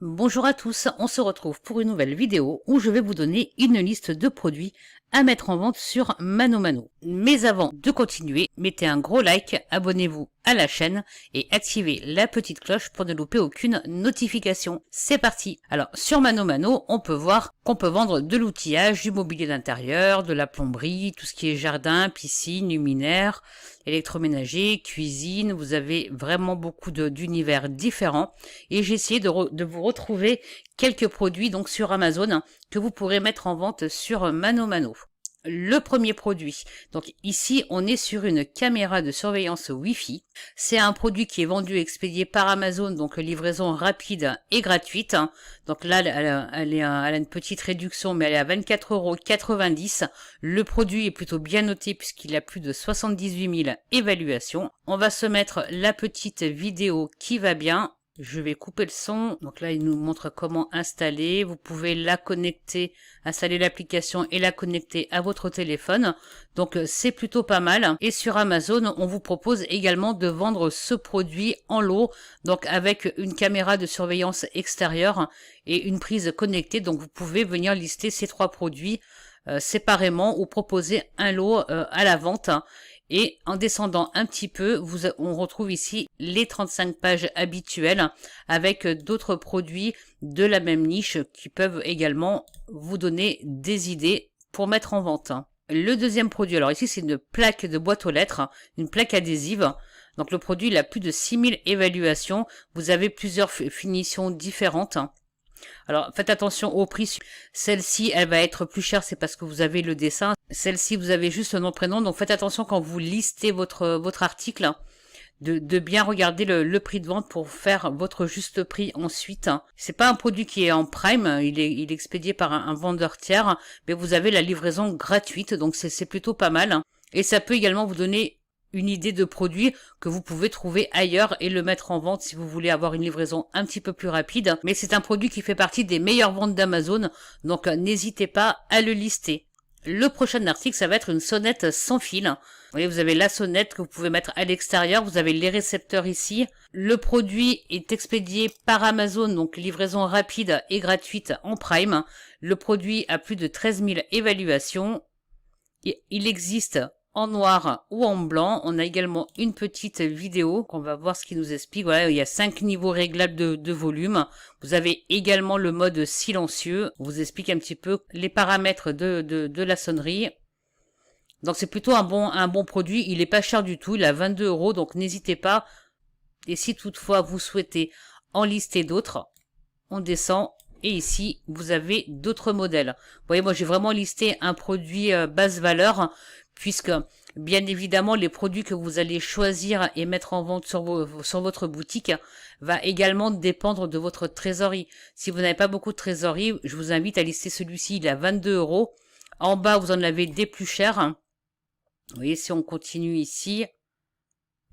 Bonjour à tous, on se retrouve pour une nouvelle vidéo où je vais vous donner une liste de produits à mettre en vente sur ManoMano. Mais avant de continuer, mettez un gros like, abonnez-vous à la chaîne et activez la petite cloche pour ne louper aucune notification. C'est parti. Alors sur ManoMano, on peut voir qu'on peut vendre de l'outillage, du mobilier d'intérieur, de la plomberie, tout ce qui est jardin, piscine, luminaire, électroménager, cuisine. Vous avez vraiment beaucoup d'univers différents et j'ai essayé de vous retrouver quelques produits donc sur Amazon que vous pourrez mettre en vente sur ManoMano. Le premier produit, donc ici on est sur une caméra de surveillance Wi-Fi. C'est un produit qui est vendu et expédié par Amazon, donc livraison rapide et gratuite. Donc là elle a une petite réduction, mais elle est à 24,90 €. Le produit est plutôt bien noté puisqu'il a plus de 78 000 évaluations. On va se mettre la petite vidéo qui va bien. Je vais couper le son. Donc là, il nous montre comment installer. Vous pouvez la connecter, installer l'application et la connecter à votre téléphone. Donc c'est plutôt pas mal. Et sur Amazon, on vous propose également de vendre ce produit en lot. Donc avec une caméra de surveillance extérieure et une prise connectée. Donc vous pouvez venir lister ces trois produits séparément ou proposer un lot à la vente. Et en descendant un petit peu, on retrouve ici les 35 pages habituelles avec d'autres produits de la même niche qui peuvent également vous donner des idées pour mettre en vente. Le deuxième produit, alors ici c'est une plaque de boîte aux lettres, une plaque adhésive. Donc le produit il a plus de 6000 évaluations. Vous avez plusieurs finitions différentes. Alors faites attention au prix, celle-ci elle va être plus chère, c'est parce que vous avez le dessin, celle-ci vous avez juste le nom prénom, donc faites attention quand vous listez votre article, de bien regarder le prix de vente pour faire votre juste prix ensuite. C'est pas un produit qui est en prime, il est expédié par un vendeur tiers, mais vous avez la livraison gratuite, donc c'est plutôt pas mal. Et ça peut également vous donner une idée de produit que vous pouvez trouver ailleurs et le mettre en vente si vous voulez avoir une livraison un petit peu plus rapide. Mais c'est un produit qui fait partie des meilleures ventes d'Amazon, donc n'hésitez pas à le lister. Le prochain article, ça va être une sonnette sans fil. Vous voyez, vous avez la sonnette que vous pouvez mettre à l'extérieur, vous avez les récepteurs ici. Le produit est expédié par Amazon, donc livraison rapide et gratuite en Prime. Le produit a plus de 13 000 évaluations. Il existe en noir ou en blanc. On a également une petite vidéo qu'on va voir ce qui nous explique. Voilà, il y a 5 niveaux réglables de volume. Vous avez également le mode silencieux. On vous explique un petit peu les paramètres de la sonnerie. Donc c'est plutôt un bon produit. Il est pas cher du tout. Il a 22 €. Donc n'hésitez pas. Et si toutefois vous souhaitez en lister d'autres, on descend. Et ici, vous avez d'autres modèles. Vous voyez, moi j'ai vraiment listé un produit basse valeur, puisque bien évidemment les produits que vous allez choisir et mettre en vente sur votre boutique va également dépendre de votre trésorerie. Si vous n'avez pas beaucoup de trésorerie, je vous invite à lister celui-ci, il est à 22 €. En bas, vous en avez des plus chers. Vous voyez, si on continue ici,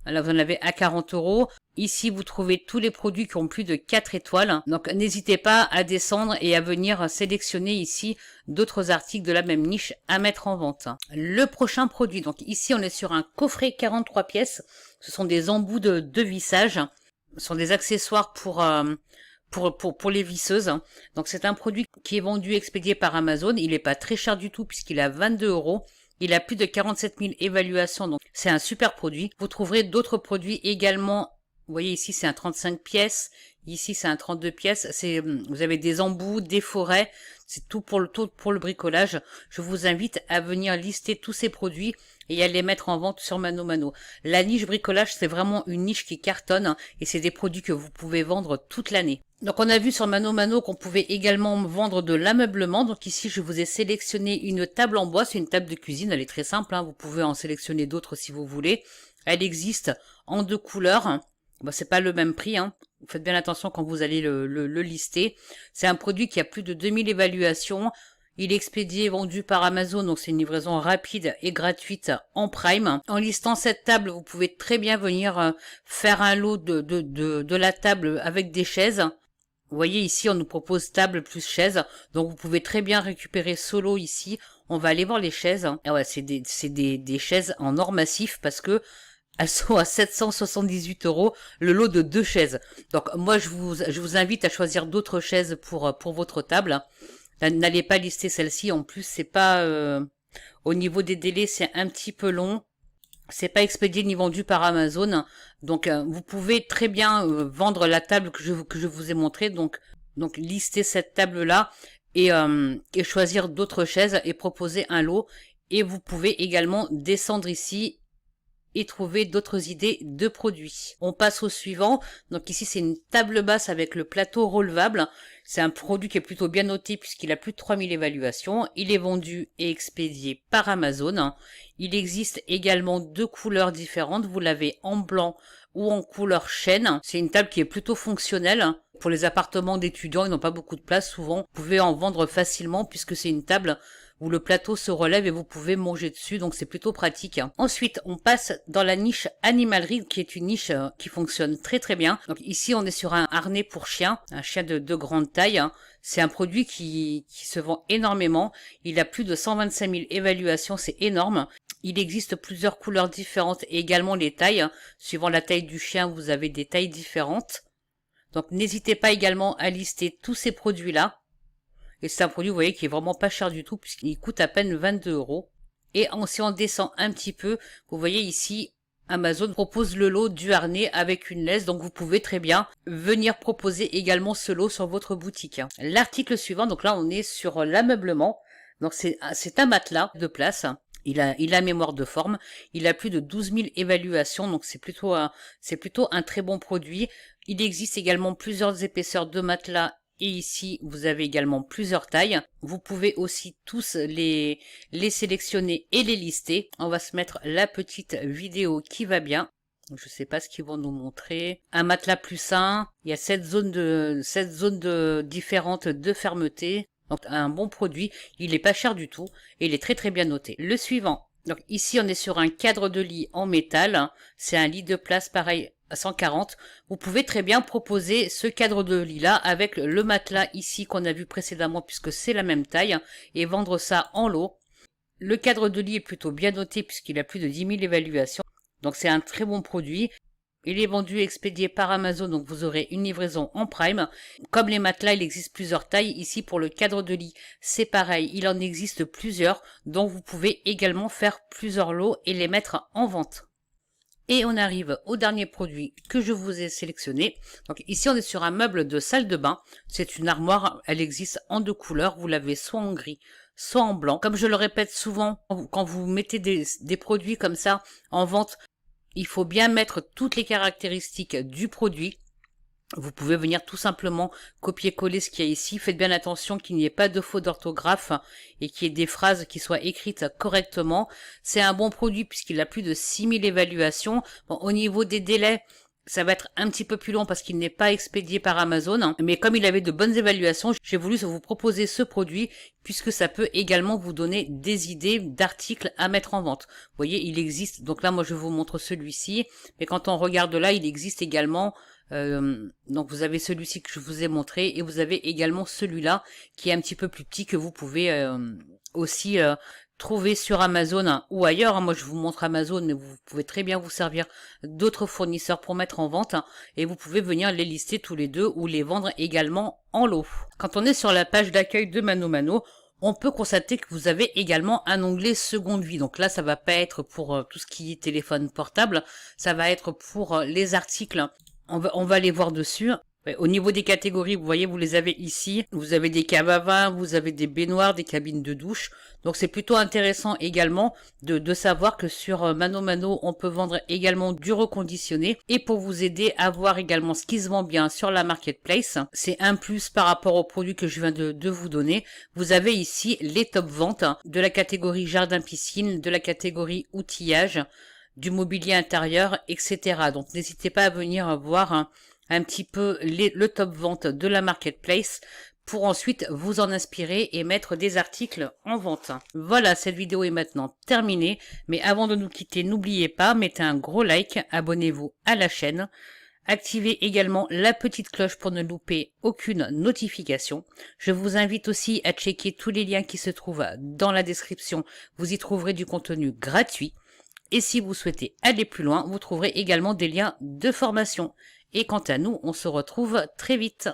là vous en avez à 40 €. Ici, vous trouvez tous les produits qui ont plus de 4 étoiles. Donc, n'hésitez pas à descendre et à venir sélectionner ici d'autres articles de la même niche à mettre en vente. Le prochain produit, donc ici, on est sur un coffret 43 pièces. Ce sont des embouts de vissage. Ce sont des accessoires pour les visseuses. Donc, c'est un produit qui est vendu et expédié par Amazon. Il n'est pas très cher du tout puisqu'il a 22 €. Il a plus de 47 000 évaluations, donc c'est un super produit. Vous trouverez d'autres produits également. Vous voyez ici c'est un 35 pièces, ici c'est un 32 pièces. Vous avez des embouts, des forêts, c'est tout pour le bricolage. Je vous invite à venir lister tous ces produits et à les mettre en vente sur ManoMano. La niche bricolage, c'est vraiment une niche qui cartonne et c'est des produits que vous pouvez vendre toute l'année. Donc on a vu sur ManoMano qu'on pouvait également vendre de l'ameublement. Donc ici je vous ai sélectionné une table en bois, c'est une table de cuisine, elle est très simple, hein. Vous pouvez en sélectionner d'autres si vous voulez. Elle existe en 2 couleurs. Bon, c'est pas le même prix, hein. Faites bien attention quand vous allez le lister. C'est un produit qui a plus de 2000 évaluations. Il est expédié et vendu par Amazon, donc c'est une livraison rapide et gratuite en Prime. En listant cette table, vous pouvez très bien venir faire un lot de la table avec des chaises. Vous voyez ici, on nous propose table plus chaise, donc vous pouvez très bien récupérer solo ici. On va aller voir les chaises. Et ouais, c'est des chaises en or massif parce que elles sont à 778 € le lot de 2 chaises. Donc moi je vous invite à choisir d'autres chaises pour votre table. N'allez pas lister celle-ci, en plus c'est pas au niveau des délais, c'est un petit peu long. C'est pas expédié ni vendu par Amazon. Donc vous pouvez très bien vendre la table que je vous ai montré. Donc lister cette table-là et choisir d'autres chaises et proposer un lot. Et vous pouvez également descendre ici et trouver d'autres idées de produits. On passe au suivant. Donc ici c'est une table basse avec le plateau relevable. C'est un produit qui est plutôt bien noté puisqu'il a plus de 3000 évaluations. Il est vendu et expédié par Amazon. Il existe également 2 couleurs différentes. Vous l'avez en blanc ou en couleur chêne. C'est une table qui est plutôt fonctionnelle. Pour les appartements d'étudiants, ils n'ont pas beaucoup de place souvent. Vous pouvez en vendre facilement puisque c'est une table où le plateau se relève et vous pouvez manger dessus, donc c'est plutôt pratique. Ensuite, on passe dans la niche animalerie, qui est une niche qui fonctionne très très bien. Donc ici, on est sur un harnais pour chien, un chien de grande taille. C'est un produit qui se vend énormément. Il a plus de 125 000 évaluations, c'est énorme. Il existe plusieurs couleurs différentes et également les tailles. Suivant la taille du chien, vous avez des tailles différentes. Donc n'hésitez pas également à lister tous ces produits-là. Et c'est un produit, vous voyez, qui est vraiment pas cher du tout, puisqu'il coûte à peine 22 €. Et si on descend un petit peu, vous voyez ici, Amazon propose le lot du harnais avec une laisse, donc vous pouvez très bien venir proposer également ce lot sur votre boutique. L'article suivant, donc là on est sur l'ameublement. Donc c'est un matelas de place. Il a mémoire de forme. Il a plus de 12 000 évaluations, donc c'est plutôt un très bon produit. Il existe également plusieurs épaisseurs de matelas. Et ici, vous avez également plusieurs tailles. Vous pouvez aussi tous les sélectionner et les lister. On va se mettre la petite vidéo qui va bien. Je sais pas ce qu'ils vont nous montrer. Un matelas plus sain. Il y a 7 zones différentes de fermeté. Donc un bon produit. Il est pas cher du tout. Et il est très très bien noté. Le suivant. Donc ici, on est sur un cadre de lit en métal. C'est un lit de place pareil à 140. Vous pouvez très bien proposer ce cadre de lit là avec le matelas ici qu'on a vu précédemment puisque c'est la même taille et vendre ça en lot. Le cadre de lit est plutôt bien noté puisqu'il a plus de 10 000 évaluations. Donc c'est un très bon produit. Il est vendu et expédié par Amazon, donc vous aurez une livraison en Prime. Comme les matelas, il existe plusieurs tailles. Ici, pour le cadre de lit, c'est pareil. Il en existe plusieurs, donc vous pouvez également faire plusieurs lots et les mettre en vente. Et on arrive au dernier produit que je vous ai sélectionné. Donc ici, on est sur un meuble de salle de bain. C'est une armoire, elle existe en 2 couleurs. Vous l'avez soit en gris, soit en blanc. Comme je le répète souvent, quand vous mettez des produits comme ça en vente, il faut bien mettre toutes les caractéristiques du produit. Vous pouvez venir tout simplement copier-coller ce qu'il y a ici. Faites bien attention qu'il n'y ait pas de faute d'orthographe et qu'il y ait des phrases qui soient écrites correctement. C'est un bon produit puisqu'il a plus de 6000 évaluations. Bon, au niveau des délais, ça va être un petit peu plus long parce qu'il n'est pas expédié par Amazon. Mais comme il avait de bonnes évaluations, j'ai voulu vous proposer ce produit puisque ça peut également vous donner des idées d'articles à mettre en vente. Vous voyez, il existe. Donc là, moi, je vous montre celui-ci. Mais quand on regarde là, il existe également... donc vous avez celui-ci que je vous ai montré et vous avez également celui-là qui est un petit peu plus petit que vous pouvez aussi trouver sur Amazon ou ailleurs. Moi je vous montre Amazon, mais vous pouvez très bien vous servir d'autres fournisseurs pour mettre en vente et vous pouvez venir les lister tous les deux ou les vendre également en lot. Quand on est sur la page d'accueil de ManoMano, on peut constater que vous avez également un onglet seconde vie. Donc là, ça va pas être pour tout ce qui est téléphone portable, ça va être pour les articles. On va les voir dessus. Au niveau des catégories, vous voyez, vous les avez ici. Vous avez des caves à vin, vous avez des baignoires, des cabines de douche. Donc c'est plutôt intéressant également de savoir que sur ManoMano, on peut vendre également du reconditionné. Et pour vous aider à voir également ce qui se vend bien sur la marketplace, c'est un plus par rapport aux produits que je viens de vous donner. Vous avez ici les top ventes de la catégorie jardin-piscine, de la catégorie outillage, du mobilier intérieur, etc. Donc n'hésitez pas à venir voir un petit peu le top vente de la marketplace pour ensuite vous en inspirer et mettre des articles en vente. Voilà, cette vidéo est maintenant terminée, mais avant de nous quitter, n'oubliez pas, mettez un gros like, abonnez-vous à la chaîne, activez également la petite cloche pour ne louper aucune notification. Je vous invite aussi à checker tous les liens qui se trouvent dans la description, vous y trouverez du contenu gratuit. Et si vous souhaitez aller plus loin, vous trouverez également des liens de formation. Et quant à nous, on se retrouve très vite.